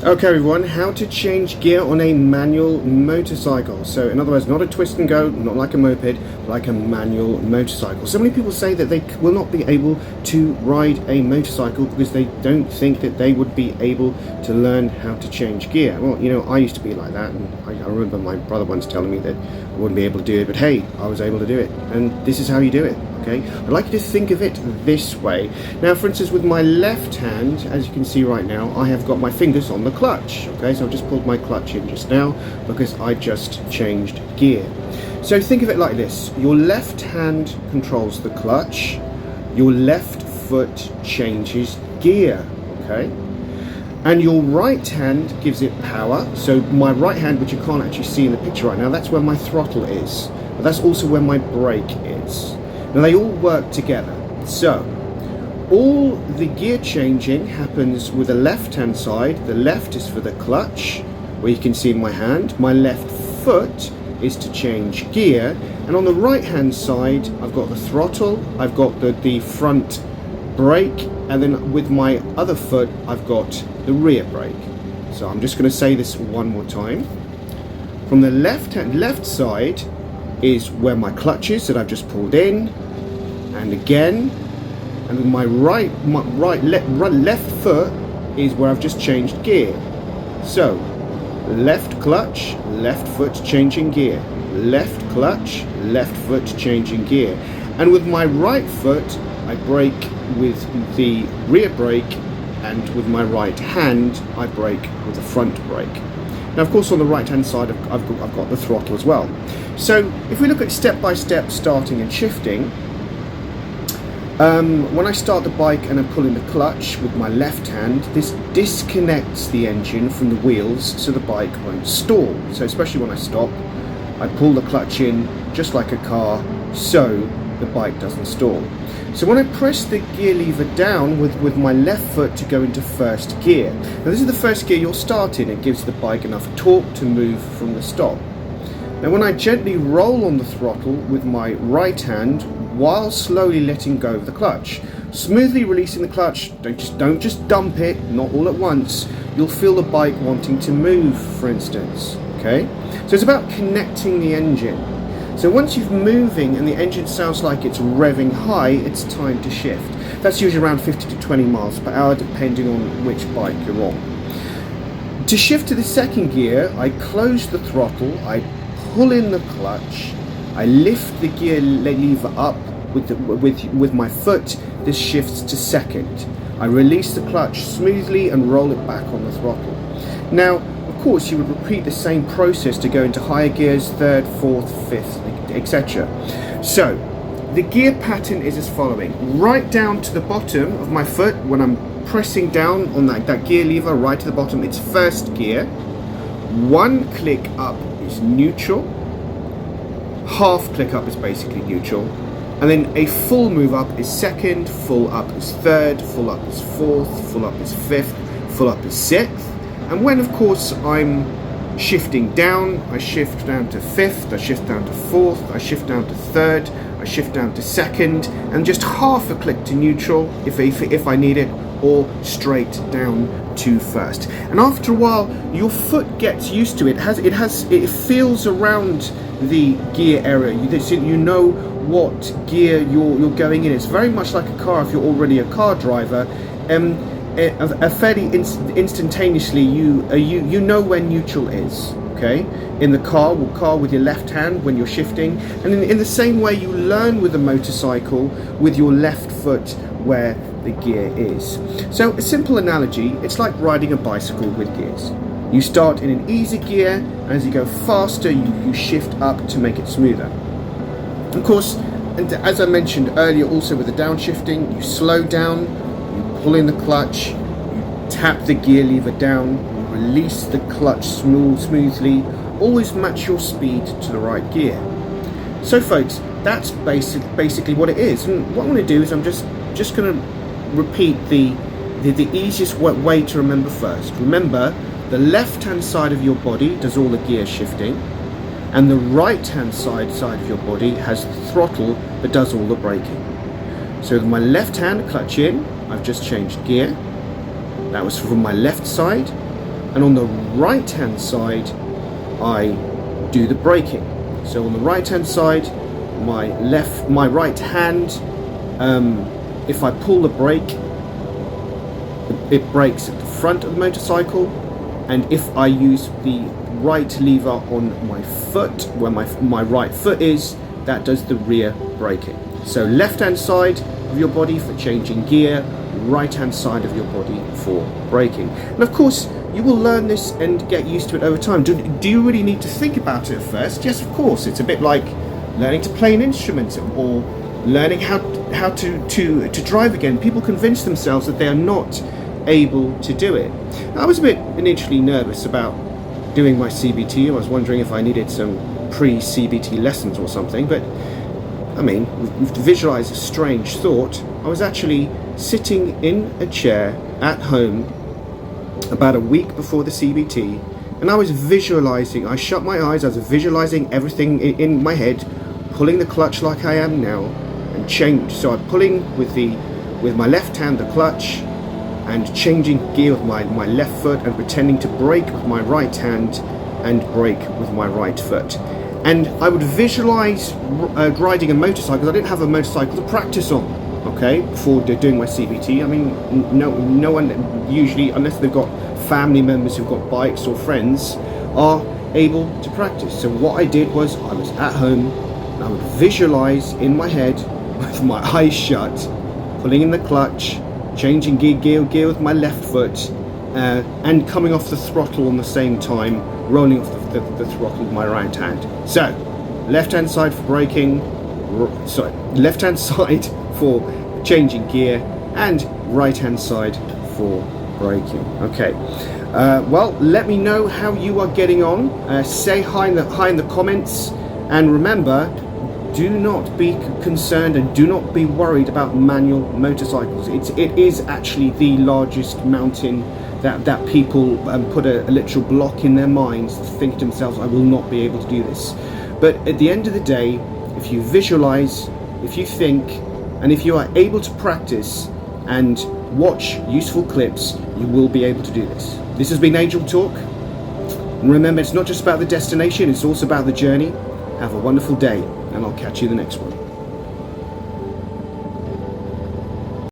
Okay everyone, how to change gear on a manual motorcycle. So in other words, not a twist and go, not like a moped, like a manual motorcycle. So many people say that they will not be able to ride a motorcycle because they don't think that they would be able to learn how to change gear. Well, you know, I used to be like that, and I remember my brother once telling me that I wouldn't be able to do it, but hey, I was able to do it, and this is how you do it. Okay, I'd like you to think of it this way. Now, for instance, with my left hand, as you can see right now, I have got my fingers on the clutch. Okay, so I've just pulled my clutch in just now because I just changed gear. So think of it like this. Your left hand controls the clutch. Your left foot changes gear. Okay, and your right hand gives it power. So my right hand, which you can't actually see in the picture right now, that's where my throttle is. But that's also where my brake is. Now they all work together. So all the gear changing happens with the left hand side. The left is for the clutch, where you can see in my hand. My left foot is to change gear, and on the right hand side I've got the throttle, I've got the front brake, and then with my other foot I've got the rear brake. So I'm just going to say this one more time. From the left side is where my clutch is that I've just pulled in, and again, and with my left foot is where I've just changed gear. So left clutch, left foot changing gear, left clutch, left foot changing gear, and with my right foot I brake with the rear brake, and with my right hand I brake with the front brake. Now, of course, on the right hand side I've got the throttle as well. So if we look at step by step starting and shifting, when I start the bike and I'm pulling the clutch with my left hand, this disconnects the engine from the wheels so the bike won't stall. So especially when I stop, I pull the clutch in just like a car so the bike doesn't stall. So when I press the gear lever down with my left foot to go into first gear, now this is the first gear you'll start in. It gives the bike enough torque to move from the stop. Now when I gently roll on the throttle with my right hand while slowly letting go of the clutch, smoothly releasing the clutch, don't just dump it, not all at once, you'll feel the bike wanting to move, for instance. Okay? So it's about connecting the engine. So once you're moving and the engine sounds like it's revving high, it's time to shift. That's usually around 50 to 20 miles per hour depending on which bike you're on. To shift to the second gear, I close the throttle, I pull in the clutch, I lift the gear lever up with my foot. This shifts to second. I release the clutch smoothly and roll it back on the throttle. Now, of course, you would repeat the same process to go into higher gears, third, fourth, fifth, etc. So the gear pattern is as following. Right down to the bottom of my foot, when I'm pressing down on that gear lever right to the bottom, it's first gear. One click up is neutral. Half click up is basically neutral. And then a full move up is second, full up is third, full up is fourth, full up is fifth, full up is sixth. And when, of course, I'm shifting down, I shift down to fifth, I shift down to fourth, I shift down to third, I shift down to second, and just half a click to neutral if I need it, or straight down to first. And after a while, your foot gets used to it. It feels around the gear area. You know what gear you're going in. It's very much like a car if you're already a car driver. Fairly instantaneously you know where neutral is. Okay, in the car with your left hand when you're shifting, and in the same way you learn with a motorcycle with your left foot where the gear is. So a simple analogy, it's like riding a bicycle with gears. You start in an easy gear, and as you go faster you shift up to make it smoother. Of course, and as I mentioned earlier, also with the downshifting, you slow down, you pull in the clutch, you tap the gear lever down, you release the clutch smoothly, always match your speed to the right gear. So folks, that's basically what it is. And what I'm going to do is I'm just going to repeat the easiest way to remember first. Remember, the left hand side of your body does all the gear shifting, and the right hand side of your body has the throttle that does all the braking. So with my left hand clutch in, I've just changed gear. That was from my left side. and on the right hand side I do the braking. So on the right hand side, my right hand, if I pull the brake, it brakes at the front of the motorcycle, and if I use the right lever on my foot, where my right foot is, that does the rear braking. So left hand side of your body for changing gear, right hand side of your body for braking. And of course you will learn this and get used to it over time. Do you really need to think about it at first? Yes, of course. It's a bit like learning to play an instrument or learning how to drive again. People convince themselves that they are not able to do it. I was a bit initially nervous about doing my CBT. I was wondering if I needed some pre-CBT lessons or something, but I mean, to visualize a strange thought, I was actually sitting in a chair at home about a week before the CBT, and I was visualizing, I shut my eyes, I was visualizing everything in my head, pulling the clutch like I am now, and change. So I'm pulling with my left hand the clutch, and changing gear with my left foot, and pretending to brake with my right hand and brake with my right foot. And I would visualize riding a motorcycle. I didn't have a motorcycle to practice on, okay, before doing my CBT. I mean, no one usually, unless they've got family members who've got bikes or friends, are able to practice. So what I did was, I was at home and I would visualize in my head with my eyes shut, pulling in the clutch, changing gear with my left foot, and coming off the throttle on the same time, rolling off the throttle with my right hand. So left hand side for braking, left hand side for changing gear, and right hand side for braking. Okay, well, let me know how you are getting on. Say hi in the comments, and remember, do not be concerned and do not be worried about manual motorcycles. It is actually the largest mountain that people put a literal block in their minds to think to themselves, I will not be able to do this. But at the end of the day, if you visualize, if you think, and if you are able to practice and watch useful clips, you will be able to do this. This has been Angel Talk. And remember, it's not just about the destination, it's also about the journey. Have a wonderful day, and I'll catch you the next one.